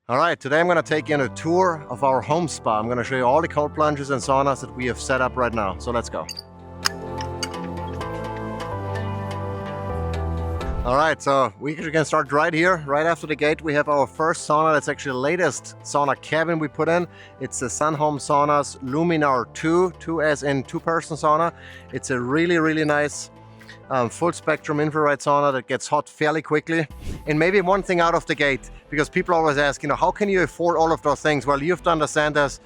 All right, today I'm going to take you on a tour of our home spa. I'm going to show you all the cold plunges and saunas that we have set up right now. So let's go. All right, so we can start right here. Right after the gate, we have our first sauna. That's actually the latest sauna cabin we put in. It's the Home Saunas Luminar 2 as in two-person sauna. It's a really nice full spectrum infrared sauna that gets hot fairly quickly. And maybe one thing out of the gate, because people always ask, how can you afford all of those things? Well, you have to understand this,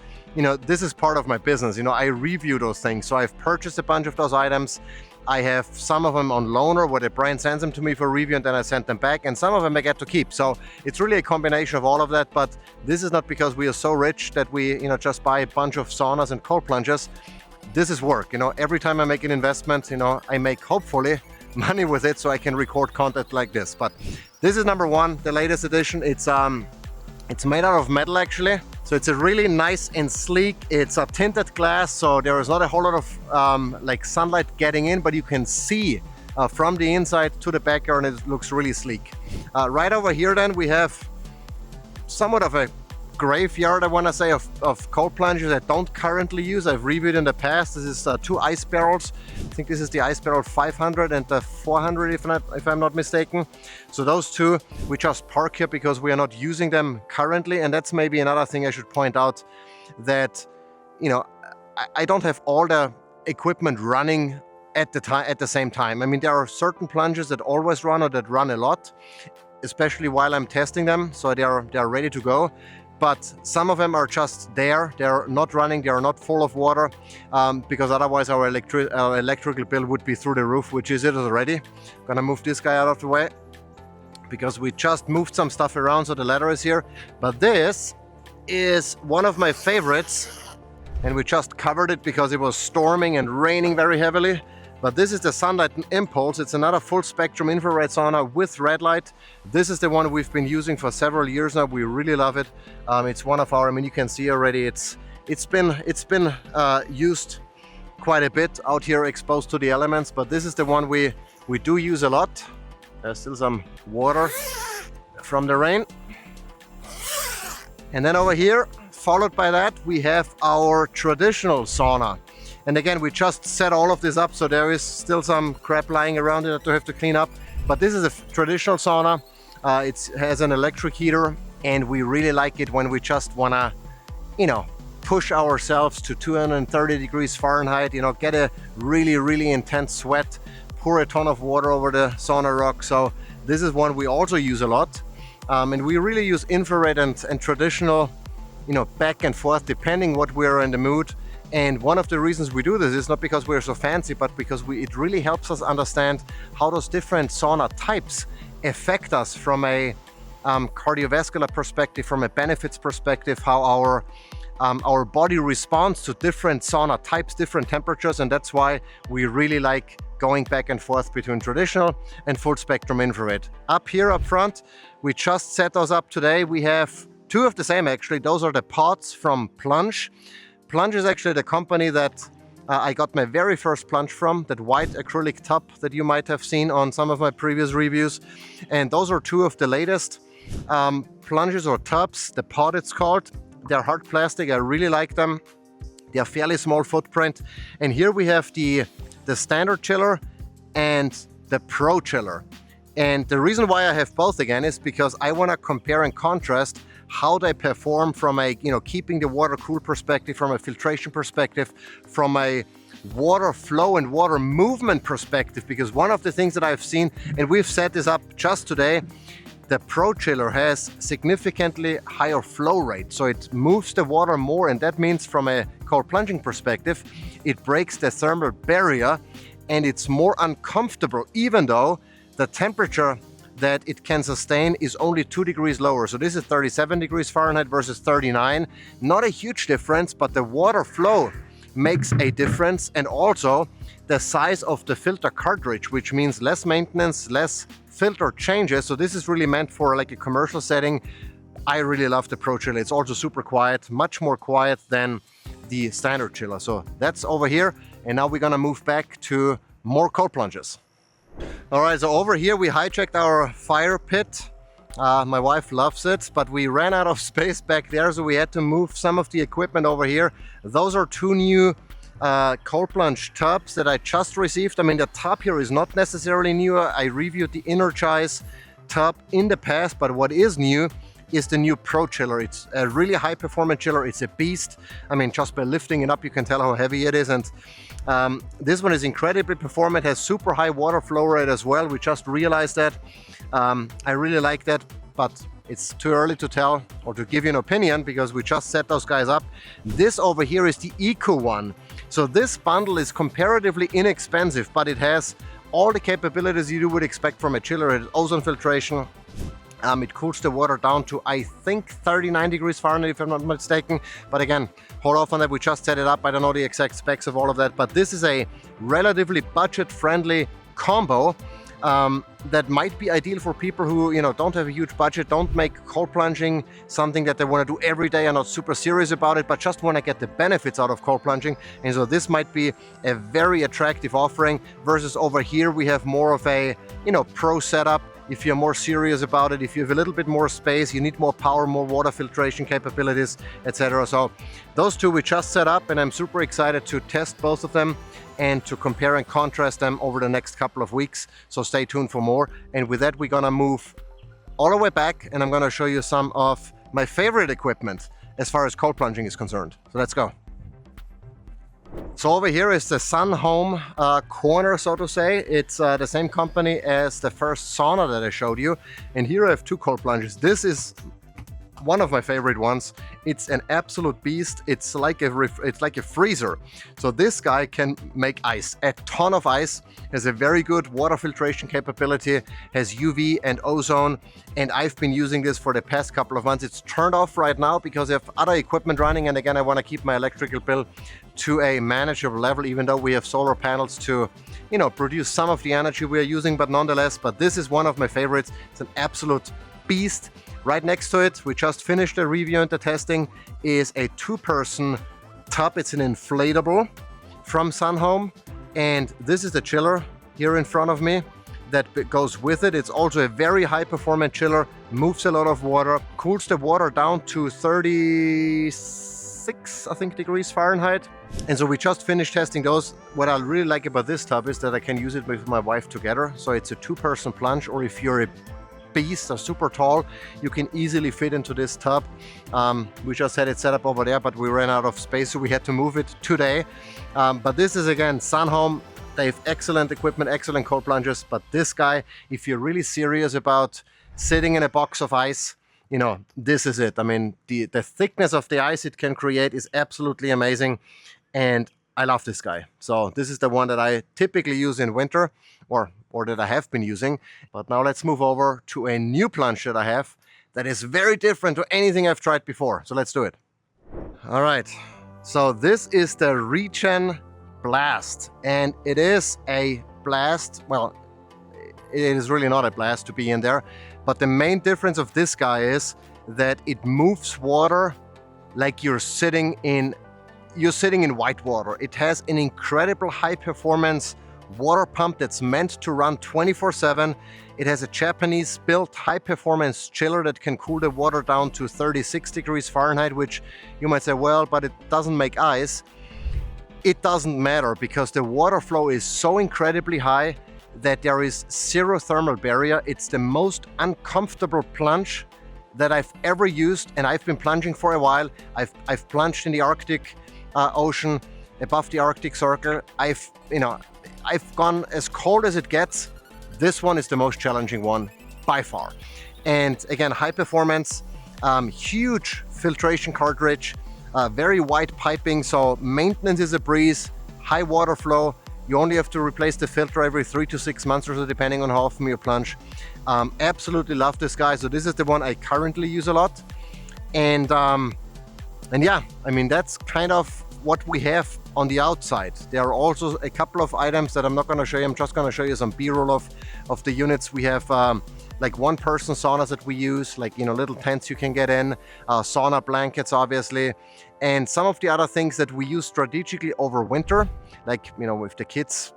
this is part of my business. I review those things. So I've purchased a bunch of those items. I have some of them on loaner where the brand sends them to me for review and then I send them back, and some of them I get to keep. So it's really a combination of all of that, but this is not because we are so rich that we just buy a bunch of saunas and cold plunges. This is work. Every time I make an investment, I make hopefully money with it so I can record content like this. But this is number one, the latest edition. It's made out of metal actually. So it's a really nice and sleek. It's a tinted glass, so there is not a whole lot of like sunlight getting in, but you can see from the inside to the backyard, and it looks really sleek. Right over here then we have somewhat of a graveyard, I want to say, of cold plunges I don't currently use. I've reviewed in the past. This is two ice barrels. I think this is the ice barrel 500 and the 400 if I'm not mistaken. So those two we just park here because we are not using them currently. And that's maybe another thing I should point out, that I don't have all the equipment running at the same time. I mean, there are certain plunges that always run or that run a lot, especially while I'm testing them, so they are ready to go. But some of them are just there, they're not running, they are not full of water, because otherwise our electrical bill would be through the roof, which is it already. Gonna move this guy out of the way, because we just moved some stuff around, so the ladder is here. But this is one of my favorites, and we just covered it because it was storming and raining very heavily. But this is the Sunlighten mPulse. It's another full spectrum infrared sauna with red light. This is the one we've been using for several years now. We really love it. It's one of our, you can see already, it's been used quite a bit out here, exposed to the elements, but this is the one we do use a lot. There's still some water from the rain. And then over here, followed by that, we have our traditional sauna. And again, we just set all of this up, so there is still some crap lying around it that we have to clean up. But this is a traditional sauna. It has an electric heater, and we really like it when we just wanna, push ourselves to 230 degrees Fahrenheit, get a really intense sweat, pour a ton of water over the sauna rock. So this is one we also use a lot. And we really use infrared and traditional, back and forth, depending what we're in the mood. And one of the reasons we do this is not because we're so fancy, but because it really helps us understand how those different sauna types affect us from a cardiovascular perspective, from a benefits perspective, how our body responds to different sauna types, different temperatures. And that's why we really like going back and forth between traditional and full spectrum infrared. Up here up front, we just set those up today. We have two of the same actually. Those are the pods from Plunge. Plunge is actually the company that I got my very first plunge from, that white acrylic tub that you might have seen on some of my previous reviews. And those are two of the latest plunges or tubs, the pod it's called. They're hard plastic, I really like them. They're fairly small footprint. And here we have the standard chiller and the pro chiller. And the reason why I have both again is because I want to compare and contrast how they perform from a keeping the water cool perspective, from a filtration perspective, from a water flow and water movement perspective. Because one of the things that I've seen, and we've set this up just today, the Pro Chiller has significantly higher flow rate, so it moves the water more, and that means from a cold plunging perspective, it breaks the thermal barrier and it's more uncomfortable, even though the temperature that it can sustain is only 2 degrees lower. So this is 37 degrees Fahrenheit versus 39. Not a huge difference, but the water flow makes a difference, and also the size of the filter cartridge, which means less maintenance, less filter changes. So this is really meant for like a commercial setting. I really love the Pro Chiller. It's also super quiet, much more quiet than the standard chiller. So that's over here. And now we're gonna move back to more cold plunges. All right, so over here we hijacked our fire pit My wife loves it, but we ran out of space back there, so we had to move some of the equipment over here. Those are two new cold plunge tubs that I just received. I mean, the tub here is not necessarily new. I reviewed the Inergize tub in the past, but what is new is the new Pro chiller. It's a really high performance chiller. It's a beast. I mean, just by lifting it up, you can tell how heavy it is. And this one is incredibly performant, has super high water flow rate as well. We just realized that. I really like that, but it's too early to tell or to give you an opinion because we just set those guys up. This over here is the Eco one. So this bundle is comparatively inexpensive, but it has all the capabilities you would expect from a chiller. It has ozone filtration. It cools the water down to, I think, 39 degrees Fahrenheit, if I'm not mistaken. But again, hold off on that. We just set it up. I don't know the exact specs of all of that, but this is a relatively budget-friendly combo that might be ideal for people who, you know, don't have a huge budget, don't make cold plunging something that they want to do every day, are not super serious about it, but just want to get the benefits out of cold plunging. And so this might be a very attractive offering versus over here we have more of a, you know, pro setup. If you're more serious about it, if you have a little bit more space, you need more power, more water filtration capabilities, etc. So those two we just set up, and I'm super excited to test both of them and to compare and contrast them over the next couple of weeks. So stay tuned for more. And with that, we're gonna move all the way back, and I'm gonna show you some of my favorite equipment as far as cold plunging is concerned. So let's go. So over here is the Sun Home corner, so to say. It's the same company as the first sauna that I showed you. And here I have two cold plunges. This is one of my favorite ones. It's an absolute beast. It's like a freezer. So this guy can make ice, a ton of ice, has a very good water filtration capability, has UV and ozone, and I've been using this for the past couple of months. It's turned off right now because I have other equipment running, and again, I want to keep my electrical bill to a manageable level, even though we have solar panels to, you know, produce some of the energy we are using, but nonetheless, but this is one of my favorites. It's an absolute beast. Right next to it, we just finished the review and the testing, is a two-person tub. It's an inflatable from Sun Home, and this is the chiller here in front of me that goes with it. It's also a very high performance chiller, moves a lot of water, cools the water down to 36, I think, degrees Fahrenheit. And so we just finished testing those. What I really like about this tub is that I can use it with my wife together. So it's a two-person plunge, or if you're a beast or super tall, you can easily fit into this tub. We just had it set up over there, but we ran out of space, so we had to move it today. But this is, again, Sun Home. They have excellent equipment, excellent cold plunges, but this guy, if you're really serious about sitting in a box of ice, you know, this is it. I mean, the thickness of the ice it can create is absolutely amazing, and I love this guy. So this is the one that I typically use in winter, or that I have been using. But now let's move over to a new plunge that I have that is very different to anything I've tried before. So let's do it. All right, so this is the ReGen Blast, and it is a blast. Well, it is really not a blast to be in there, but the main difference of this guy is that it moves water like you're sitting in white water. It has an incredible high performance water pump that's meant to run 24/7. It has a Japanese built high performance chiller that can cool the water down to 36 degrees Fahrenheit, which you might say, well, but it doesn't make ice. It doesn't matter because the water flow is so incredibly high that there is zero thermal barrier. It's the most uncomfortable plunge that I've ever used, and I've been plunging for a while. I've plunged in the Arctic Ocean, above the Arctic Circle. I've gone as cold as it gets. This one is the most challenging one by far. And again, high performance, huge filtration cartridge, very wide piping, so maintenance is a breeze, high water flow. You only have to replace the filter every 3 to 6 months or so, depending on how often you plunge. Absolutely love this guy. So this is the one I currently use a lot. And yeah, I mean, that's kind of what we have on the outside. There are also a couple of items that I'm not going to show you. I'm just going to show you some B-roll of the units. We have like one-person saunas that we use, like, you know, little tents you can get in, sauna blankets, obviously, and some of the other things that we use strategically over winter, like, you know, if the kids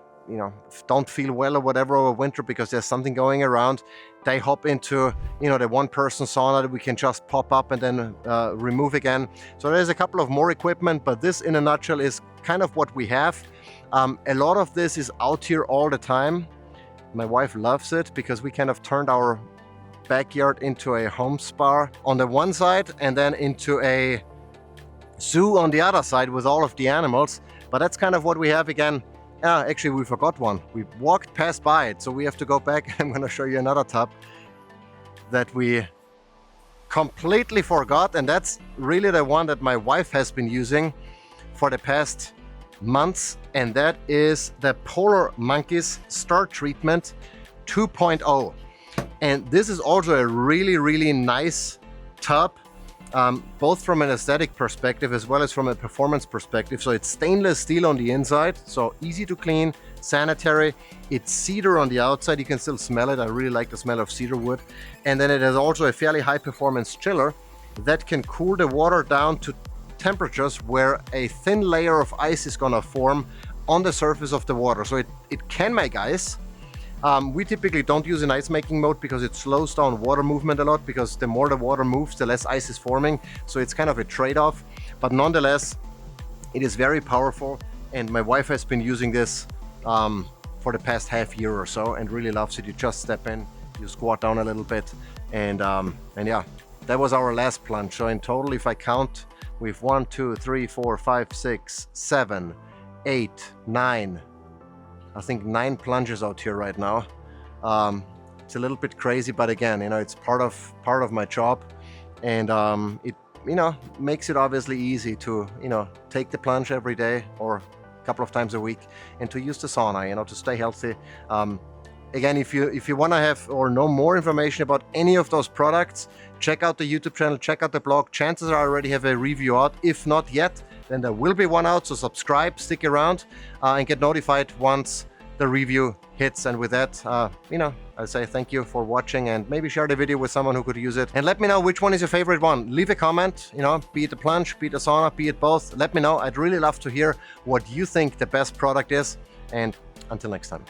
don't feel well or whatever over winter because there's something going around, they hop into the one-person sauna that we can just pop up and then remove again. So there's a couple of more equipment, but this in a nutshell is kind of what we have. A lot of this is out here all the time. My wife loves it because we kind of turned our backyard into a home spa on the one side and then into a zoo on the other side with all of the animals. But that's kind of what we have again. Actually, we forgot one. We walked past by it, so we have to go back. I'm going to show you another tub that we completely forgot, and that's really the one that my wife has been using for the past months, and that is the Polar Monkeys Star Treatment 2.0. And this is also a really, really nice tub, both from an aesthetic perspective as well as from a performance perspective. So it's stainless steel on the inside, so easy to clean, sanitary. It's cedar on the outside, you can still smell it. I really like the smell of cedar wood. And then it has also a fairly high performance chiller that can cool the water down to temperatures where a thin layer of ice is gonna form on the surface of the water. So it can make ice. We typically don't use an ice making mode because it slows down water movement a lot, because the more the water moves, the less ice is forming. So it's kind of a trade-off, but nonetheless, it is very powerful. And my wife has been using this for the past half year or so and really loves it. You just step in, you squat down a little bit, and yeah, that was our last plunge. So in total, if I count, we've 1, 2, 3, 4, 5, 6, 7, 8, 9. I think 9 plunges out here right now. It's a little bit crazy, but again, it's part of my job, and it makes it obviously easy to take the plunge every day or a couple of times a week, and to use the sauna, to stay healthy. Again, if you want to have or know more information about any of those products, check out the YouTube channel, check out the blog. Chances are I already have a review out. If not yet, then there will be one out, so subscribe, stick around, and get notified once the review hits. And with that, I say thank you for watching, and maybe share the video with someone who could use it. And let me know which one is your favorite one. Leave a comment, be it the plunge, be it the sauna, be it both. Let me know. I'd really love to hear what you think the best product is. And until next time.